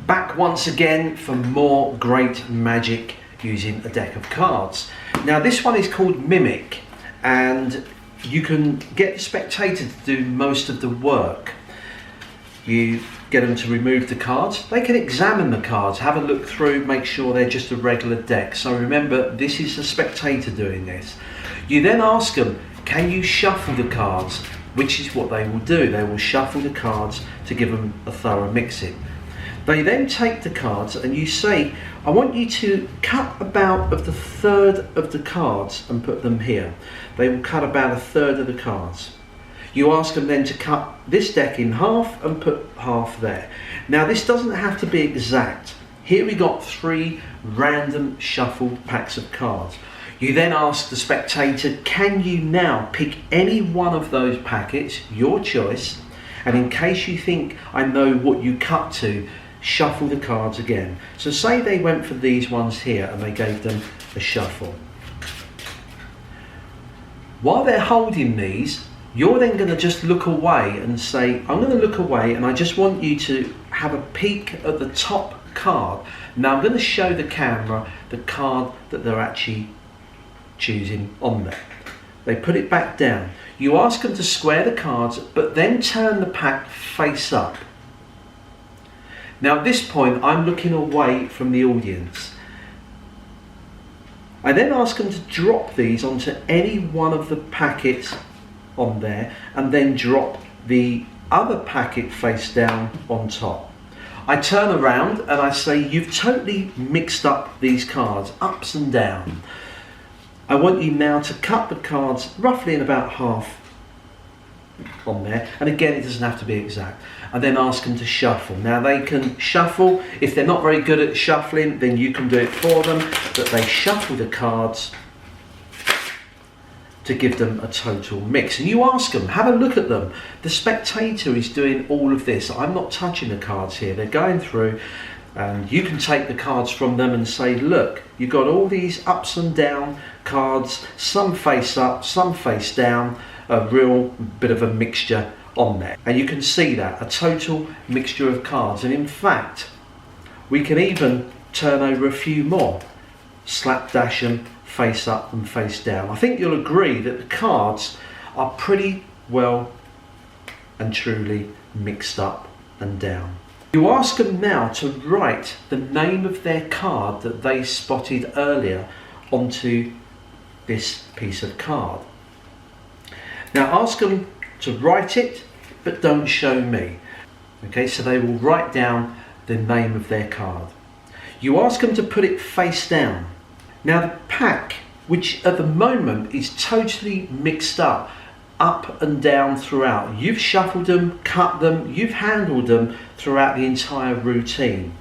Back once again for more great magic using a deck of cards. Now this one is called Mimic, and you can get the spectator to do most of the work. You get them to remove the cards. They can examine the cards, have a look through, make sure they're just a regular deck. So remember, this is the spectator doing this. You then ask them, can you shuffle the cards? Which is what they will do. They will shuffle the cards to give them a thorough mixing. They then take the cards and you say, I want you to cut about of the third of the cards and put them here. They will cut about a third of the cards. You ask them then to cut this deck in half and put half there. Now this doesn't have to be exact. Here we got 3 random shuffled packs of cards. You then ask the spectator, can you now pick any one of those packets, your choice, and in case you think I know what you cut to, shuffle the cards again. So say they went for these ones here and they gave them a shuffle. While they're holding these, you're then going to just look away and say, I'm going to look away and I just want you to have a peek at the top card. Now I'm going to show the camera the card that they're actually choosing on there. They put it back down. You ask them to square the cards, but then turn the pack face up. Now at this point, I'm looking away from the audience. I then ask them to drop these onto any one of the packets on there and then drop the other packet face down on top. I turn around and I say, you've totally mixed up these cards, ups and down. I want you now to cut the cards roughly in about half on there, and again it doesn't have to be exact, and then ask them to shuffle. Now they can shuffle. If they're not very good at shuffling, then you can do it for them, but they shuffle the cards to give them a total mix. And you ask them, have a look at them. The spectator is doing all of this. I'm not touching the cards here. They're going through, and you can take the cards from them and say, look, you've got all these ups and down cards, some face up, some face down, a real bit of a mixture on there. And you can see that, a total mixture of cards. And in fact, we can even turn over a few more, slapdash them face up and face down. I think you'll agree that the cards are pretty well and truly mixed up and down. You ask them now to write the name of their card that they spotted earlier onto this piece of card. Now ask them to write it, but don't show me. Okay, so they will write down the name of their card. You ask them to put it face down. Now the pack, which at the moment is totally mixed up and down throughout. You've shuffled them, cut them, you've handled them throughout the entire routine.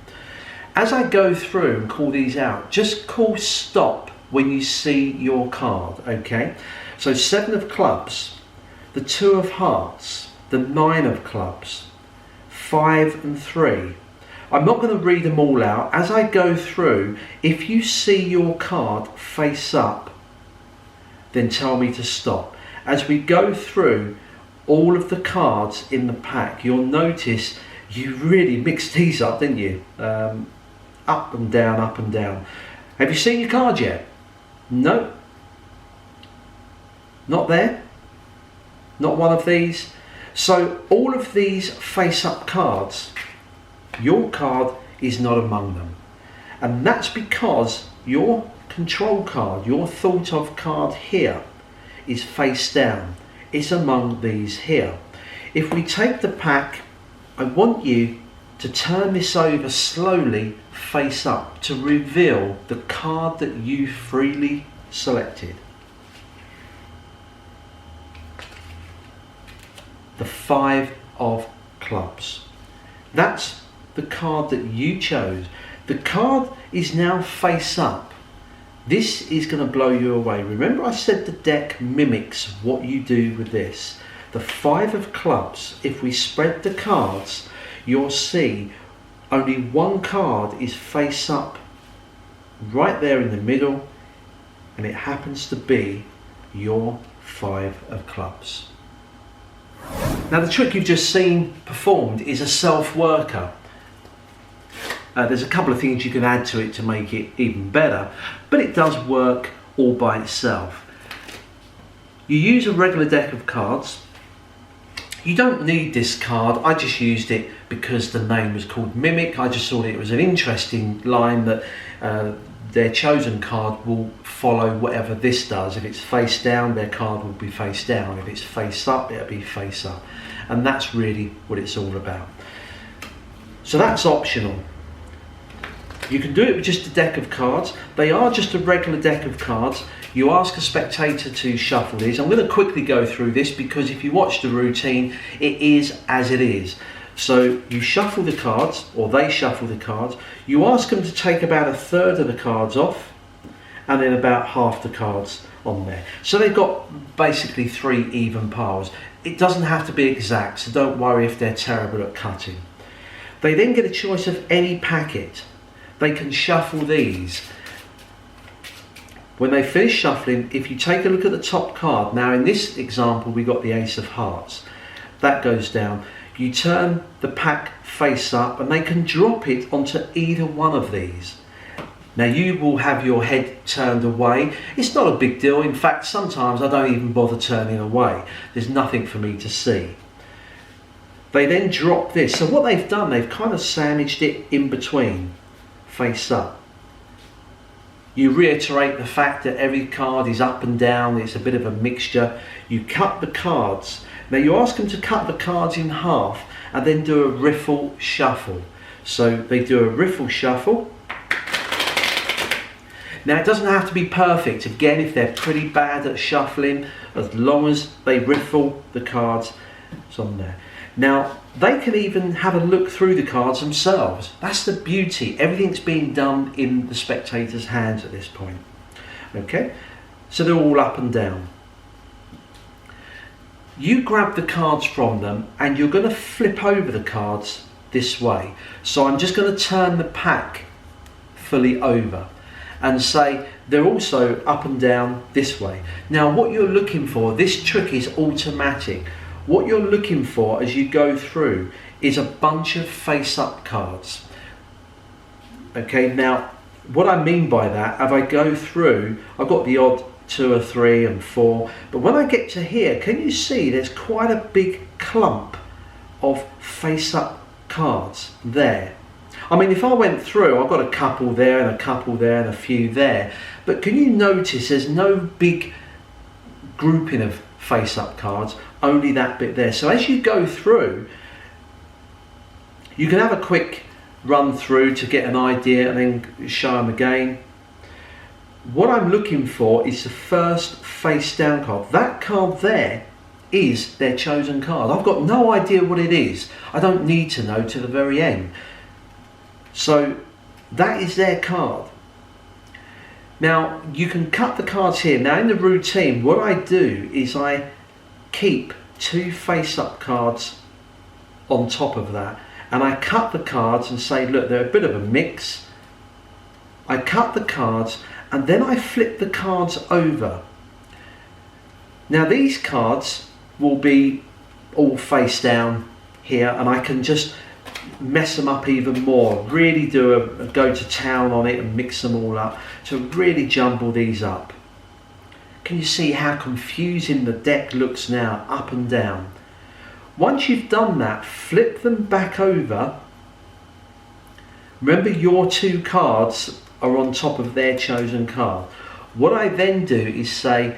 As I go through and call these out, just call stop when you see your card, okay? So 7 of clubs, the 2 of hearts, the 9 of clubs, 5 and 3. I'm not going to read them all out. As I go through, if you see your card face up, then tell me to stop. As we go through all of the cards in the pack, you'll notice you really mixed these up, didn't you? Up and down, up and down. Have you seen your card yet? No. Not there? Not one of these? So all of these face-up cards, your card is not among them. And that's because your control card, your thought of card here, is face down. It's among these here. If we take the pack, I want you to turn this over slowly face up to reveal the card that you freely selected. The 5 of clubs. That's the card that you chose. The card is now face up. This is going to blow you away. Remember I said the deck mimics what you do with this. The 5 of clubs, if we spread the cards, you'll see only one card is face up right there in the middle, and it happens to be your 5 of clubs. Now the trick you've just seen performed is a self-worker. There's a couple of things you can add to it to make it even better, but it does work all by itself. You use a regular deck of cards. You don't need this card. I just used it because the name was called Mimic. I just thought it was an interesting line that their chosen card will follow whatever this does. If it's face down, their card will be face down. If it's face up, it'll be face up. And that's really what it's all about. So that's optional. You can do it with just a deck of cards. They are just a regular deck of cards. You ask a spectator to shuffle these. I'm going to quickly go through this because if you watch the routine, it is as it is. So you shuffle the cards, or they shuffle the cards. You ask them to take about a third of the cards off and then about half the cards on there. So they've got basically 3 even piles. It doesn't have to be exact, so don't worry if they're terrible at cutting. They then get a choice of any packet. They can shuffle these. When they finish shuffling, if you take a look at the top card, now in this example we got the Ace of Hearts, that goes down. You turn the pack face up and they can drop it onto either one of these. Now you will have your head turned away. It's not a big deal. In fact, sometimes I don't even bother turning away. There's nothing for me to see. They then drop this. So what they've done, they've kind of sandwiched it in between, face up. You reiterate the fact that every card is up and down. It's a bit of a mixture. You cut the cards. Now you ask them to cut the cards in half and then do a riffle shuffle. So they do a riffle shuffle. Now it doesn't have to be perfect. Again, if they're pretty bad at shuffling, as long as they riffle the cards, it's on there. Now they can even have a look through the cards themselves. That's the beauty. Everything's being done in the spectator's hands at this point. Okay, so they're all up and down. You grab the cards from them and you're going to flip over the cards this way. So I'm just going to turn the pack fully over and say they're also up and down this way. Now what you're looking for, this trick is automatic. What you're looking for as you go through is a bunch of face-up cards. Okay, now what I mean by that, as I go through, I've got the odd 2 or 3 and 4, but when I get to here, can you see there's quite a big clump of face-up cards there? I mean, if I went through, I've got a couple there and a couple there and a few there, but can you notice there's no big grouping of face-up cards, only that bit there. So as you go through, you can have a quick run through to get an idea and then show them again. What I'm looking for is the first face down card. That card there is their chosen card. I've got no idea what it is. I don't need to know to the very end. So that is their card. Now you can cut the cards here. Now in the routine, what I do is I keep 2 face-up cards on top of that, and I cut the cards and say, look, they're a bit of a mix. I cut the cards and then I flip the cards over. Now these cards will be all face down here, and I can just mess them up even more, really do a go to town on it and mix them all up to really jumble these up. Can you see how confusing the deck looks now, up and down? Once you've done that, flip them back over. Remember, your 2 cards are on top of their chosen card. What I then do is say,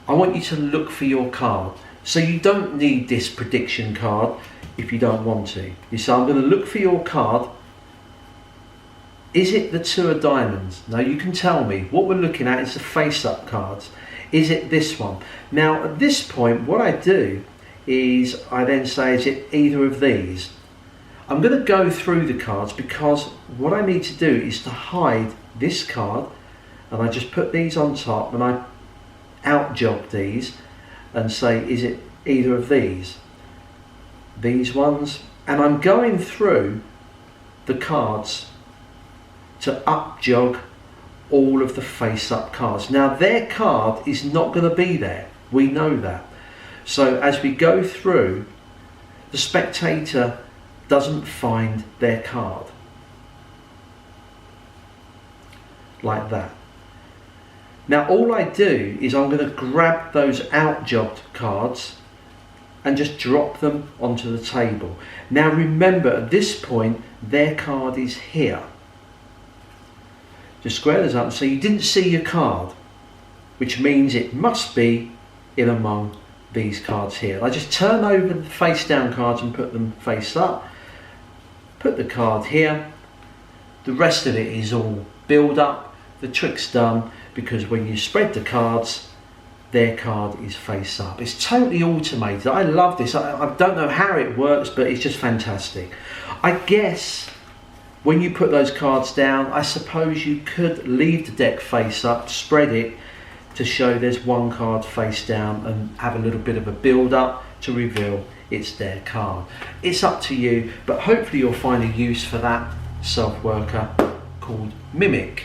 I want you to look for your card. So you don't need this prediction card if you don't want to. You say, I'm going to look for your card. Is it the 2 of diamonds? Now you can tell me. What we're looking at is the face-up cards. Is it this one? Now at this point, what I do is I then say, is it either of these? I'm going to go through the cards because what I need to do is to hide this card, and I just put these on top and I out jog these and say, is it either of these ones? And I'm going through the cards to up jog all of the face-up cards. Now their card is not going to be there, we know that. So as we go through, the spectator doesn't find their card. like that. Now all I do is I'm going to grab those out-jobbed cards and just drop them onto the table. Now remember, at this point their card is here. Just square those up so you didn't see your card, which means it must be in among these cards here. I just turn over the face down cards and put them face up. Put the card here. The rest of it is all build up. The trick's done, because when you spread the cards, their card is face up. It's totally automated. I love this. I don't know how it works, but it's just fantastic. I guess when you put those cards down, I suppose you could leave the deck face up, spread it to show there's one card face down, and have a little bit of a build up to reveal it's their card. It's up to you, but hopefully you'll find a use for that self worker called Mimic.